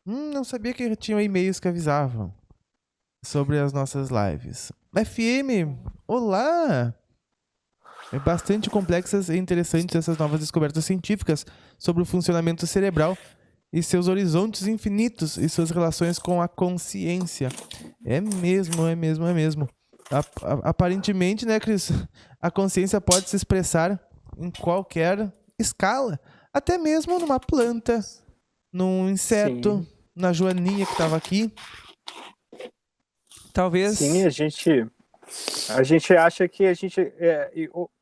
Não sabia que tinham e-mails que avisavam sobre as nossas lives. FM, olá! É bastante complexas e interessantes essas novas descobertas científicas sobre o funcionamento cerebral e seus horizontes infinitos e suas relações com a consciência. É mesmo. Aparentemente, né, Cris? A consciência pode se expressar em qualquer escala, até mesmo numa planta, num inseto, Sim. na joaninha que estava aqui. Talvez. Sim, a gente acha que a gente...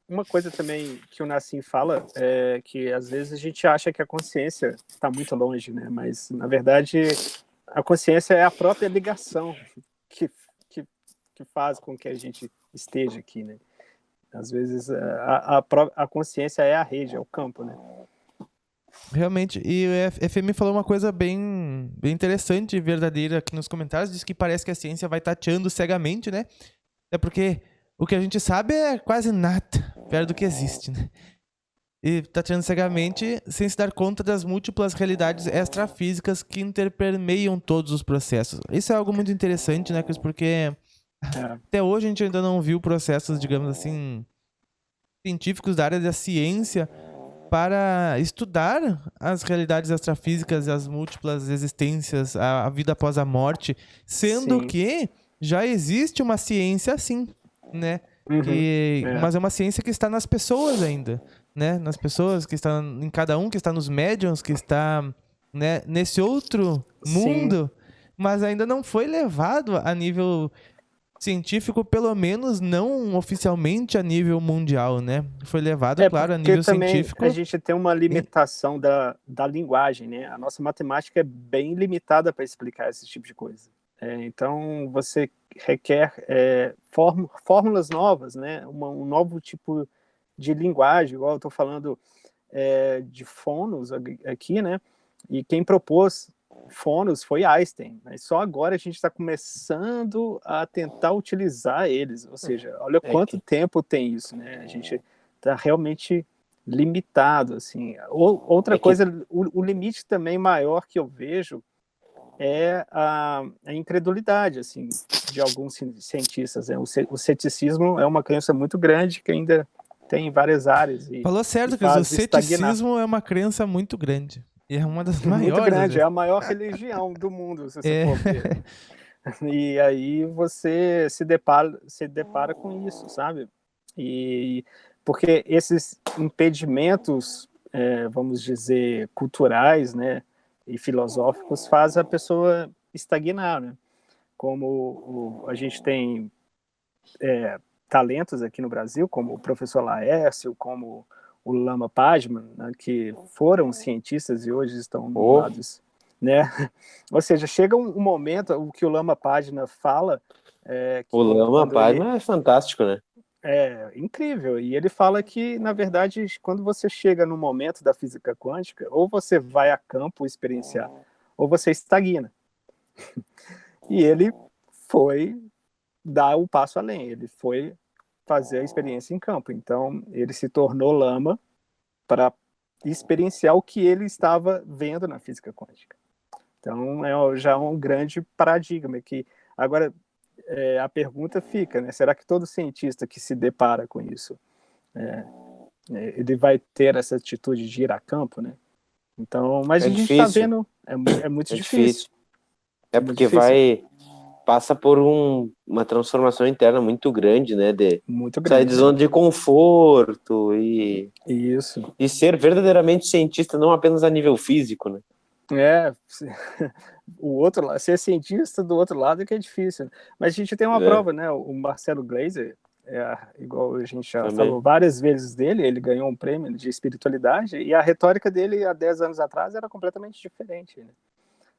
uma coisa também que o Nassim fala é que às vezes a gente acha que a consciência está muito longe, né? Mas, na verdade, a consciência é a própria ligação que faz com que a gente esteja aqui, né? Às vezes a consciência é a rede, é o campo, né? Realmente, e o FM falou uma coisa bem interessante e verdadeira aqui nos comentários, diz que parece que a ciência vai tateando cegamente, né? É porque o que a gente sabe é quase nada perto do que existe, né? E tateando cegamente sem se dar conta das múltiplas realidades extrafísicas que interpermeiam todos os processos. Isso é algo muito interessante, né, Cris? Porque até hoje a gente ainda não viu processos, digamos assim, científicos da área da ciência para estudar as realidades extrafísicas e as múltiplas existências, a vida após a morte, sendo Sim. que já existe uma ciência assim, né? Uhum. Mas é uma ciência que está nas pessoas ainda, né? Nas pessoas, que está em cada um, que está nos médiums, que está, né, nesse outro mundo, mas ainda não foi levado a nível científico, pelo menos não oficialmente a nível mundial, né? Foi levado, claro, a Porque nível também científico. a gente tem uma limitação da linguagem, né? A nossa matemática é bem limitada para explicar esse tipo de coisa. Então, você requer fórmulas novas, né? Um novo tipo de linguagem, igual eu estou falando de fonos aqui, né? E quem propôs fonos foi Einstein, mas só agora a gente está começando a tentar utilizar eles, ou seja, olha quanto tempo tem isso, né? A gente está realmente limitado, assim. Outra coisa, o limite também maior que eu vejo é a incredulidade, assim, de alguns cientistas, né? O ceticismo é uma crença muito grande que ainda tem em várias áreas. Falou certo, que o ceticismo é uma crença muito grande. E é uma das maiores. Muito grande, é a maior religião do mundo, se você for ver. E aí você se depara com isso, sabe? E porque esses impedimentos, vamos dizer, culturais, né, e filosóficos, fazem a pessoa estagnar, né? Como a gente tem talentos aqui no Brasil, como o professor Laércio, como o Lama Pajman, né, que foram cientistas e hoje estão nomeados, né? Ou seja, chega um momento, o que o Lama Pajman fala... o Lama Pajman é fantástico, né? É incrível, e ele fala que, na verdade, quando você chega no momento da física quântica, ou você vai a campo experienciar, ou você estagna. E ele foi dar o passo além, ele foi fazer a experiência em campo. Então, ele se tornou lama para experienciar o que ele estava vendo na física quântica. Então, já um grande paradigma. Que agora, a pergunta fica, né? Será que todo cientista que se depara com isso, ele vai ter essa atitude de ir a campo, né? Então, mas a gente está vendo, é muito difícil. É porque passa por uma transformação interna muito grande, né? Muito grande. Sair de zona de conforto e ser verdadeiramente cientista, não apenas a nível físico, né? O outro lado, ser cientista do outro lado é que é difícil. Mas a gente tem uma prova, né? O Marcelo Gleiser, igual a gente já falou várias vezes dele, ele ganhou um prêmio de espiritualidade e a retórica dele há 10 anos atrás era completamente diferente, né?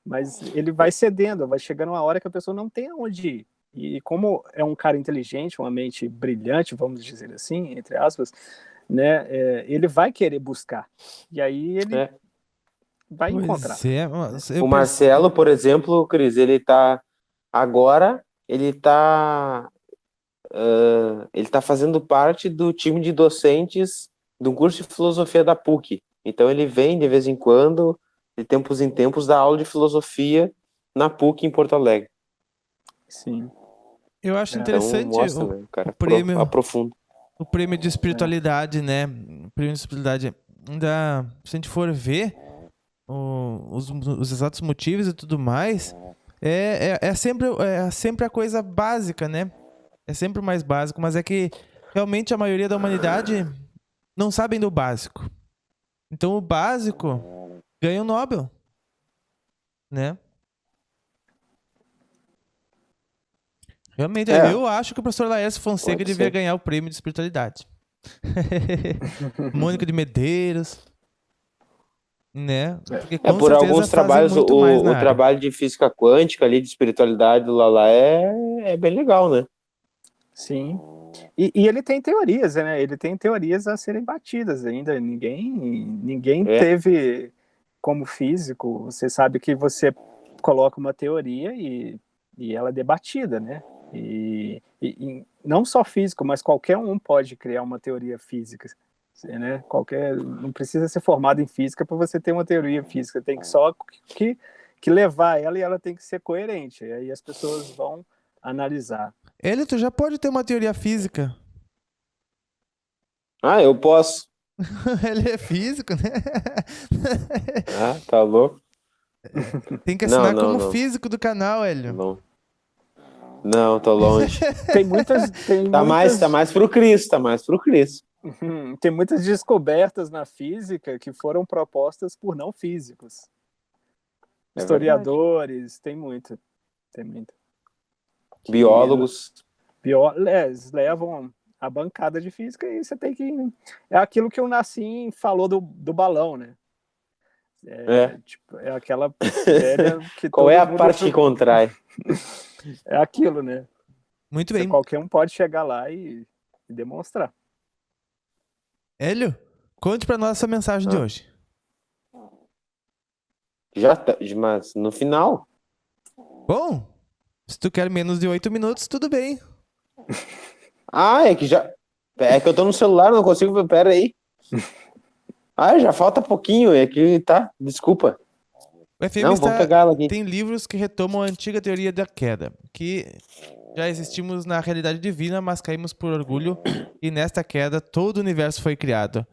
Mas ele vai cedendo, vai chegando uma hora que a pessoa não tem aonde ir. E como é um cara inteligente, uma mente brilhante, vamos dizer assim, entre aspas, né, ele vai querer buscar. E aí ele vai encontrar. O Marcelo, por exemplo, Cris, ele tá fazendo parte do time de docentes do curso de filosofia da PUC. Então ele vem de vez em quando, de tempos em tempos, dar aula de filosofia na PUC em Porto Alegre. Sim. Eu acho interessante então, mostra, né, o cara prêmio, aprofunda. O prêmio de espiritualidade, né? O prêmio de espiritualidade. Ainda, se a gente for ver os exatos motivos e tudo mais, é sempre a coisa básica, né? É sempre o mais básico, mas é que realmente a maioria da humanidade não sabem do básico. Então o básico ganha o Nobel, né? Realmente, eu acho que o professor Laércio Fonseca devia ganhar o prêmio de espiritualidade. Mônica de Medeiros, né? Porque, por alguns trabalhos, o trabalho de física quântica ali, de espiritualidade do Lala é bem legal, né? Sim. E ele tem teorias, né? Ele tem teorias a serem batidas ainda. Ninguém É. teve como físico. Você sabe que você coloca uma teoria e ela é debatida, né? E não só físico, mas qualquer um pode criar uma teoria física, né? Não precisa ser formado em física para você ter uma teoria física. Tem que só que levar ela e ela tem que ser coerente. E aí as pessoas vão analisar. Ele, tu já pode ter uma teoria física. Ah, eu posso. Ele é físico, né? Ah, tá louco? Tem que Não, assinar não, como não. físico do canal, Hélio. Não, tô longe. Tem muitas, Tá mais pro Cris, tá mais pro Cris. tem muitas descobertas na física que foram propostas por não físicos. É Historiadores, tem muito. Biólogos. Eles levam a bancada de física e você tem que... É aquilo que o Nassim falou do balão, né? Tipo, é aquela velha que Qual todo é a mundo... parte que contrai? É aquilo, né? Muito bem. Qualquer um pode chegar lá e demonstrar. Hélio, conte pra nós a sua mensagem de hoje. Já tá, mas no final. Bom, se tu quer menos de 8 minutos, tudo bem. Ah, é que já. É que eu tô no celular, não consigo ver. Pera aí. Ah, já falta pouquinho. É que tá. Desculpa. O FM Não, vamos pegar ela aqui. tem livros que retomam a antiga teoria da queda, que já existimos na realidade divina, mas caímos por orgulho e nesta queda todo o universo foi criado.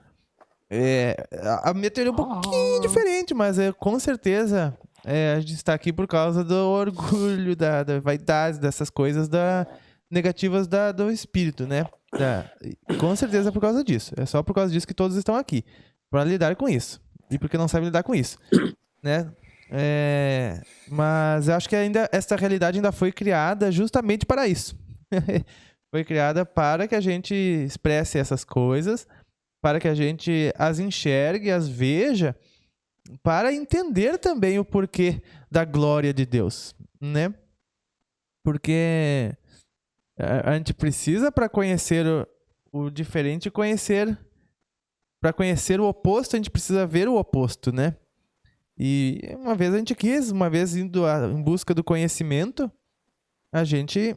A minha teoria é um pouquinho diferente, mas com certeza a gente está aqui por causa do orgulho, da vaidade, dessas coisas negativas do espírito, né? Com certeza é por causa disso. É só por causa disso que todos estão aqui, para lidar com isso. E porque não sabem lidar com isso, né? Mas eu acho que essa realidade ainda foi criada justamente para isso. Foi criada para que a gente expresse essas coisas, para que a gente as enxergue, as veja, para entender também o porquê da glória de Deus, né? Porque a gente precisa, para conhecer o diferente, para conhecer o oposto, a gente precisa ver o oposto, né? E uma vez indo em busca do conhecimento, a gente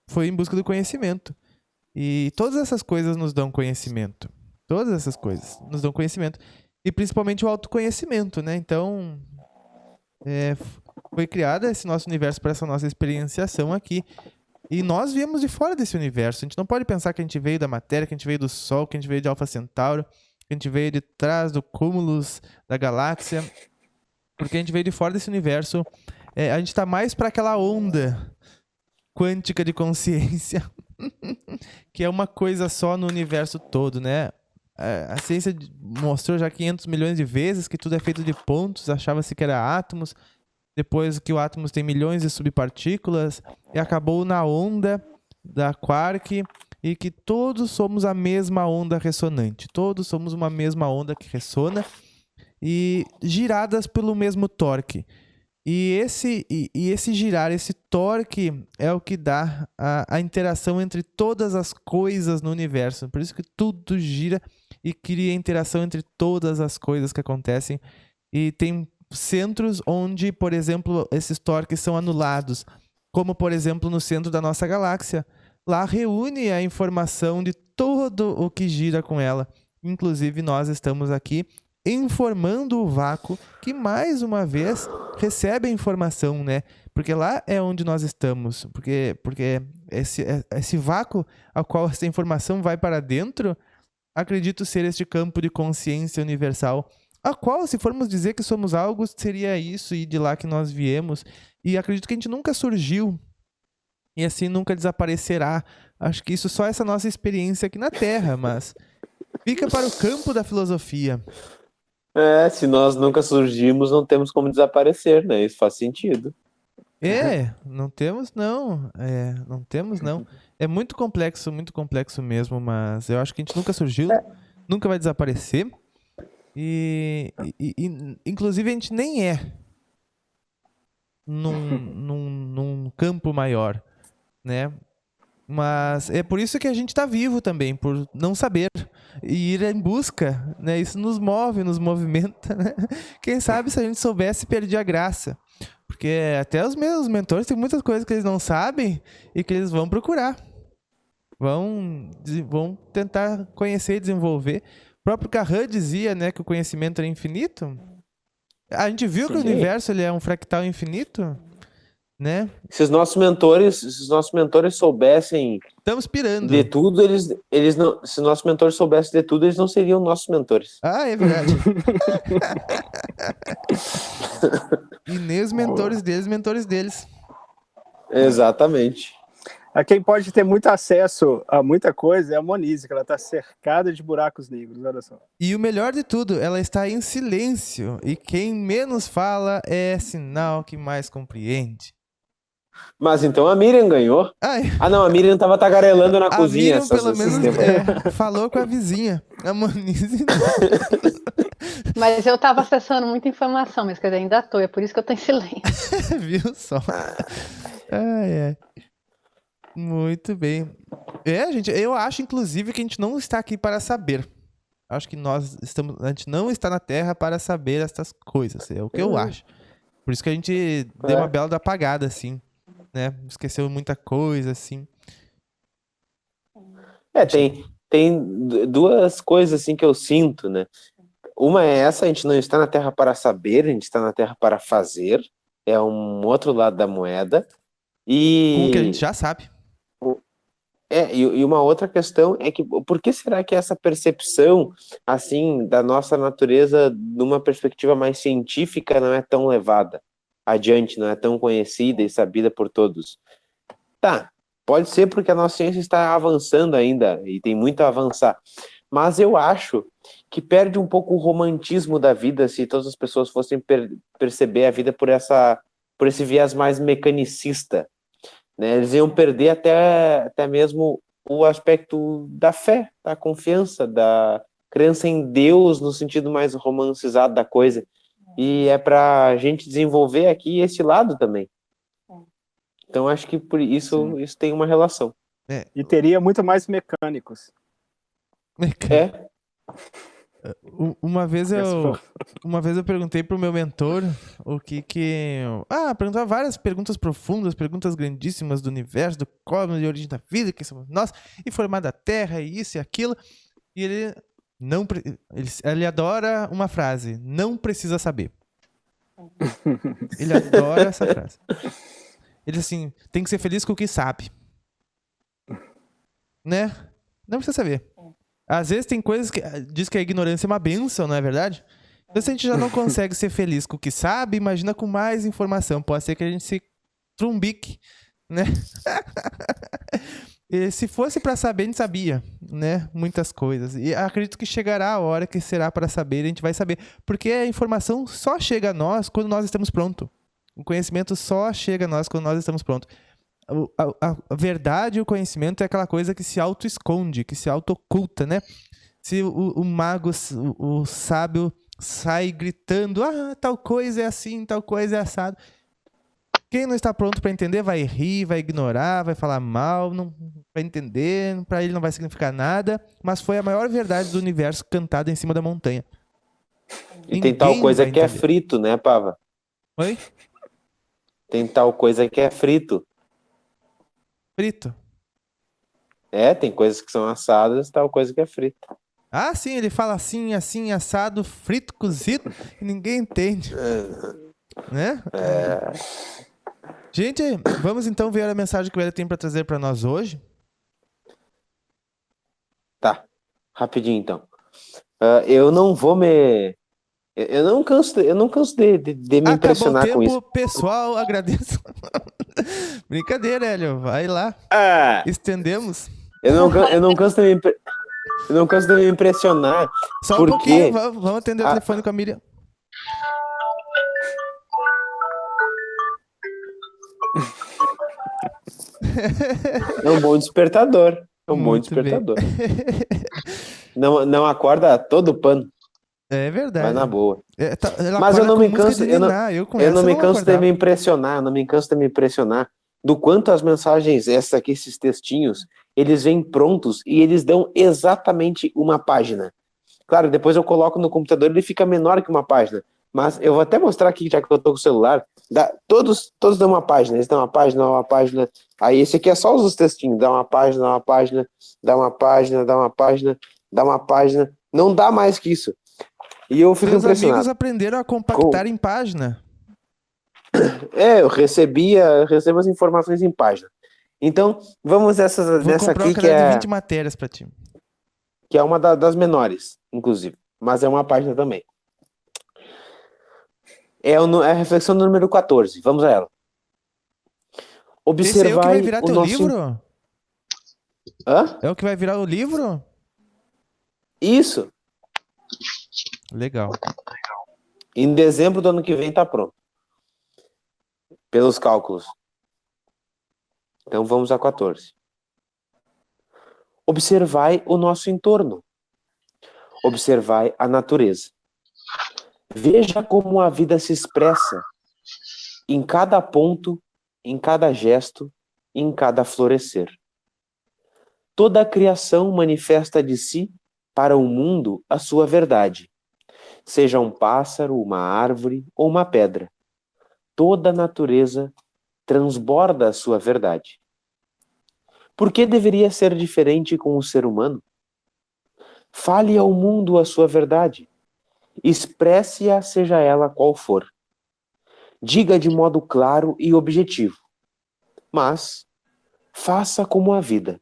foi em busca do conhecimento. E todas essas coisas nos dão conhecimento. Todas essas coisas nos dão conhecimento. E principalmente o autoconhecimento, né? Então, foi criado esse nosso universo para essa nossa experienciação aqui. E nós viemos de fora desse universo. A gente não pode pensar que a gente veio da matéria, que a gente veio do Sol, que a gente veio de Alfa Centauro, que a gente veio de trás do cúmulos da galáxia. Porque a gente veio de fora desse universo. A gente tá mais para aquela onda quântica de consciência, que é uma coisa só no universo todo, né? A ciência mostrou já 500 milhões de vezes que tudo é feito de pontos, achava-se que era átomos, depois que o átomos tem milhões de subpartículas, e acabou na onda da quark, e que todos somos a mesma onda ressonante, todos somos uma mesma onda que ressona, e giradas pelo mesmo torque. E esse girar, esse torque é o que dá a interação entre todas as coisas no universo. Por isso que tudo gira e cria interação entre todas as coisas que acontecem. E tem centros onde, por exemplo, esses torques são anulados. Como, por exemplo, no centro da nossa galáxia. Lá reúne a informação de todo o que gira com ela. Inclusive, nós estamos aqui informando o vácuo, que mais uma vez recebe a informação, né? Porque lá é onde nós estamos. Porque esse vácuo ao qual essa informação vai para dentro, acredito ser este campo de consciência universal, a qual, se formos dizer que somos algo, seria isso e de lá que nós viemos. E acredito que a gente nunca surgiu e assim nunca desaparecerá. Acho que isso só é essa nossa experiência aqui na Terra, mas fica para o campo da filosofia. Se nós nunca surgimos, não temos como desaparecer, né? Isso faz sentido. Não temos não. Não temos não. É muito complexo mesmo, mas eu acho que a gente nunca surgiu, nunca vai desaparecer. E inclusive a gente nem é num campo maior, né? Mas é por isso que a gente tá vivo também, por não saber e ir em busca, né? Isso nos move, nos movimenta, né? Quem sabe se a gente soubesse, perdia a graça. Porque até os meus mentores têm muitas coisas que eles não sabem e que eles vão procurar. Vão tentar conhecer e desenvolver. O próprio Carran dizia, né, que o conhecimento era infinito. A gente viu que o Sim. universo ele é um fractal infinito, né? Se os nossos mentores soubessem Estamos pirando. de tudo, eles não. Se os nossos mentores soubessem de tudo, eles não seriam nossos mentores. Ah, é verdade. E nem os mentores deles. Exatamente. A quem pode ter muito acesso a muita coisa é a Monize, que ela está cercada de buracos negros, olha só. E o melhor de tudo, ela está em silêncio. E quem menos fala é sinal que mais compreende. Mas então a Miriam ganhou. Ai, Ah, não, a Miriam tava tagarelando na a cozinha. Miriam, pelo menos, falou com a vizinha. A Monize Mas eu tava acessando muita informação, mas quer dizer, ainda tô, é por isso que eu tô em silêncio. viu só. Ai. Muito bem. Gente, eu acho, inclusive, que a gente não está aqui para saber. Acho que a gente não está na Terra para saber essas coisas. É o que eu acho. Por isso que a gente deu uma bela apagada, assim, né? Esqueceu muita coisa, assim. Tem duas coisas assim que eu sinto, né? Uma é essa, a gente não está na Terra para saber, a gente está na Terra para fazer. É um outro lado da moeda. Com o que a gente já sabe. E uma outra questão é que por que será que essa percepção assim da nossa natureza numa perspectiva mais científica não é tão levada adiante, não é tão conhecida e sabida por todos? Tá, pode ser porque a nossa ciência está avançando ainda e tem muito a avançar, mas eu acho que perde um pouco o romantismo da vida se todas as pessoas fossem perceber a vida por esse viés mais mecanicista. Né, eles iam perder até mesmo o aspecto da fé, da confiança, da crença em Deus no sentido mais romancizado da coisa. E é para a gente desenvolver aqui esse lado também. Então acho que por isso tem uma relação. E teria muito mais mecânicos. Uma vez eu perguntei pro meu mentor o que perguntava várias perguntas profundas, perguntas grandíssimas do universo, do cosmos, de origem da vida, quem somos nós, e formada a Terra, e isso e aquilo. E ele adora uma frase: não precisa saber. Ele adora essa frase. Ele assim, tem que ser feliz com o que sabe. Né? Não precisa saber. Às vezes tem coisas que diz que a ignorância é uma bênção, não é verdade? Então se a gente já não consegue ser feliz com o que sabe, imagina com mais informação. Pode ser que a gente se trumbique, né? E se fosse para saber, a gente sabia, né? Muitas coisas. E acredito que chegará a hora que será para saber, a gente vai saber. Porque a informação só chega a nós quando nós estamos prontos. O conhecimento só chega a nós quando nós estamos prontos. A verdade e o conhecimento é aquela coisa que se auto-esconde, que se auto-oculta, né? Se o mago, o sábio sai gritando, tal coisa é assim, tal coisa é assado. Quem não está pronto para entender vai rir, vai ignorar, vai falar mal, não vai entender, para ele não vai significar nada, mas foi a maior verdade do universo cantada em cima da montanha. E tem tal coisa que é frito, né, Pava? Oi? Tem tal coisa que é frito. Frito. Tem coisas que são assadas e tal coisa que é frito. Ah, sim, ele fala assim, assim, assado, frito, cozido, e ninguém entende. Né? Gente, vamos então ver a mensagem que o Hélio tem para trazer para nós hoje. Tá, rapidinho então. Eu não vou me... Eu não canso de me impressionar com isso. Pessoal, agradeço. Brincadeira, Hélio. Vai lá. Estendemos. Eu não canso de me impressionar. Só um pouquinho. Vamos atender o telefone com a Miriam. É um bom despertador. Bom Muito despertador. Não acorda todo pano. É verdade. Vai na boa. Ela Mas eu não me canso, de Niná. Eu não me canso de me impressionar. Eu não me canso de me impressionar do quanto as mensagens, esses textinhos, eles vêm prontos e eles dão exatamente uma página. Claro, depois eu coloco no computador e ele fica menor que uma página. Mas eu vou até mostrar aqui, já que eu tô com o celular. Todos dão uma página. Eles dão uma página, uma página. Aí esse aqui é só os textinhos. Dá uma página, uma página, dá uma página, dá uma página, dá uma página. Não dá mais que isso. E eu fico Meus impressionado. amigos aprenderam a compactar em página. Eu recebo as informações em página. Então, vamos Vou nessa comprar um aqui caderno de 20 matérias pra ti. que é uma das menores, inclusive. Mas é uma página também. É a reflexão número 14. Vamos a ela. Esse aí é o que vai Observai virar o teu nosso... livro? Hã? É o que vai virar o livro? Isso. Legal. Em dezembro do ano que vem tá pronto. Pelos cálculos. Então vamos a 14. Observai o nosso entorno. Observai a natureza. Veja como a vida se expressa em cada ponto, em cada gesto, em cada florescer. Toda a criação manifesta de si para o mundo a sua verdade. Seja um pássaro, uma árvore ou uma pedra. Toda a natureza transborda a sua verdade. Por que deveria ser diferente com o ser humano? Fale ao mundo a sua verdade. Expresse-a, seja ela qual for. Diga de modo claro e objetivo. Mas faça como a vida,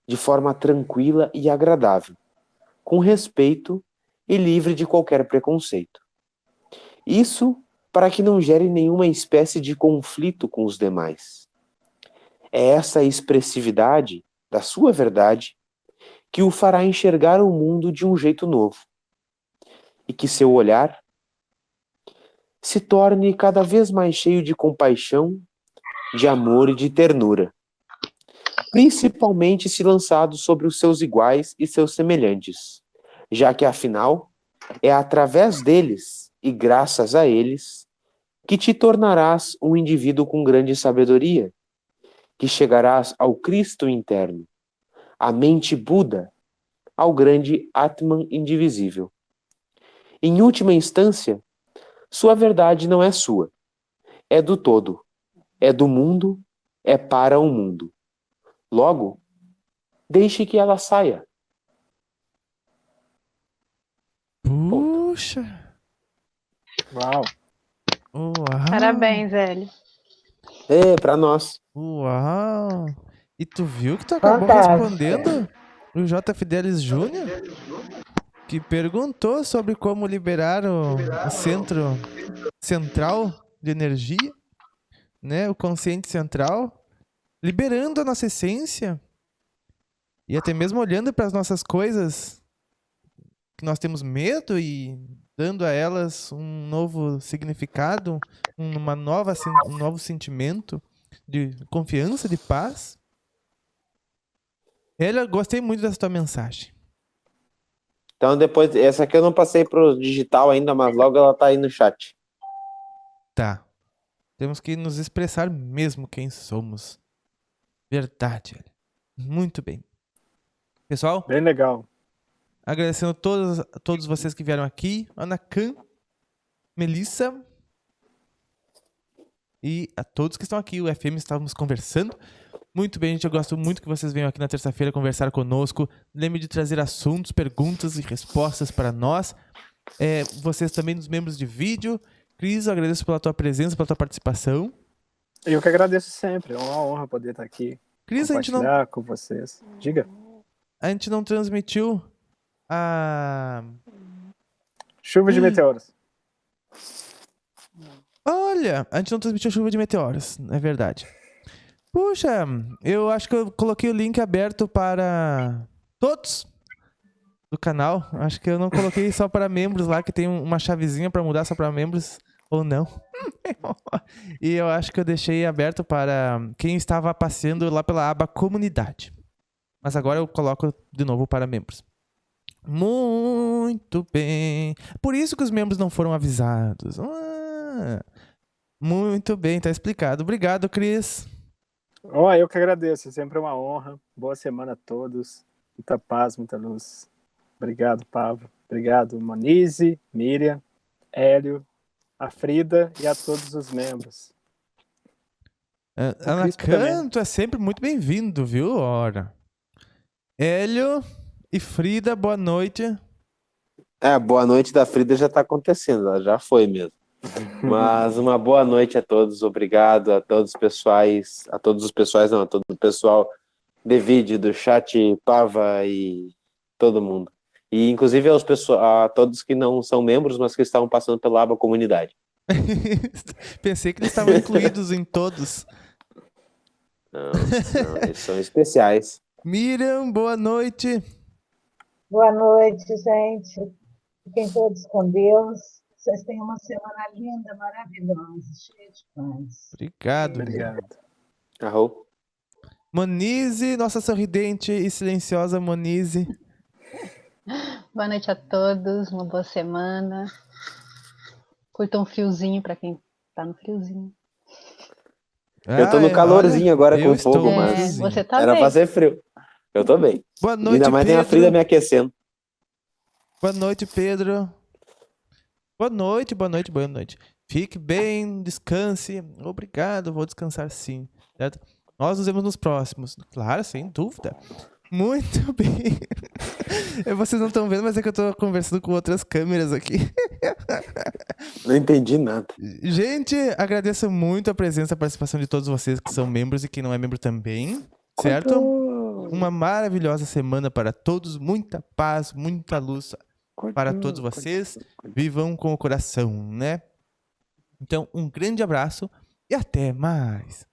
de forma tranquila e agradável, com respeito e livre de qualquer preconceito. Isso para que não gere nenhuma espécie de conflito com os demais. É essa expressividade da sua verdade que o fará enxergar o mundo de um jeito novo e que seu olhar se torne cada vez mais cheio de compaixão, de amor e de ternura, principalmente se lançado sobre os seus iguais e seus semelhantes, já que afinal é através deles e graças a eles que te tornarás um indivíduo com grande sabedoria, que chegarás ao Cristo interno, à mente Buda, ao grande Atman indivisível. Em última instância, sua verdade não é sua, é do todo, é do mundo, é para o mundo. Logo, deixe que ela saia. Puxa. Uau. Uau. Parabéns, Hélio. Pra nós. Uau. E tu viu que tu acabou Fantástico. respondendo o J. Fidelis Júnior? Que perguntou sobre como liberar o centro central de energia, né? O consciente central, liberando a nossa essência e até mesmo olhando para as nossas coisas que nós temos medo e dando a elas um novo significado, um novo sentimento de confiança, de paz. Eu gostei muito dessa tua mensagem. Então depois, essa aqui eu não passei pro digital ainda, mas logo ela tá aí no chat. Tá. Temos que nos expressar mesmo quem somos. Verdade. Muito bem. Pessoal, Bem legal. agradecendo a todos vocês que vieram aqui. Ana Khan, Melissa e a todos que estão aqui. O FM estávamos conversando. Muito bem, gente. Eu gosto muito que vocês venham aqui na terça-feira conversar conosco. Lembre de trazer assuntos, perguntas e respostas para nós. Vocês também, dos membros de vídeo. Cris, eu agradeço pela tua presença, pela tua participação. Eu que agradeço sempre. É uma honra poder estar aqui. Cris, Compartilhar com vocês. Diga. a gente não transmitiu a... Chuva de meteoros. Olha, a gente não transmitiu chuva de meteoros, é verdade. Puxa, eu acho que eu coloquei o link aberto para todos do canal. Acho que eu não coloquei só para membros lá, que tem uma chavezinha para mudar só para membros ou não. E eu acho que eu deixei aberto para quem estava passeando lá pela aba comunidade. Mas agora eu coloco de novo para membros. Muito bem. Por isso que os membros não foram avisados. Muito bem, tá explicado. Obrigado, Cris. Ó, eu que agradeço, é sempre uma honra. Boa semana a todos. Muita paz, muita luz. Obrigado, Pavo. Obrigado, Monize, Miriam, Hélio, a Frida e a todos os membros. Ana Crispo também. Canto é sempre muito bem-vindo, viu? Ora. Hélio e Frida, boa noite. Boa noite da Frida já tá acontecendo, ela já foi mesmo. Mas uma boa noite a todos, obrigado a todos os pessoais, a todo o pessoal de vídeo, do chat, Pava e todo mundo. E inclusive a todos que não são membros, mas que estavam passando pela aba comunidade. Pensei que eles estavam incluídos em todos. Não, eles são especiais. Miriam, boa noite. Boa noite, gente. Fiquem todos com Deus. Vocês tenham uma semana linda, maravilhosa, cheia de paz. Obrigado, Miriam. Obrigado. Arrou. Monize, nossa sorridente e silenciosa Monize. Boa noite a todos, uma boa semana. Curtam um friozinho para quem tá no friozinho. Eu tô no calorzinho agora eu com estou fogo, no mas friozinho. Você tá era bem. pra ser frio. Eu tô bem. Boa noite, Ainda mais tem a Pedro. Frida me aquecendo. Boa noite, Pedro. Boa noite, boa noite, boa noite. Fique bem, descanse. Obrigado, vou descansar sim. Certo? Nós nos vemos nos próximos. Claro, sem dúvida. Muito bem. Vocês não estão vendo, mas é que eu tô conversando com outras câmeras aqui. Não entendi nada. Gente, agradeço muito a presença e a participação de todos vocês que são membros e quem não é membro também. Certo? Uma maravilhosa semana para todos. Muita paz, muita luz para todos vocês. Vivam com o coração, né? Então, um grande abraço e até mais.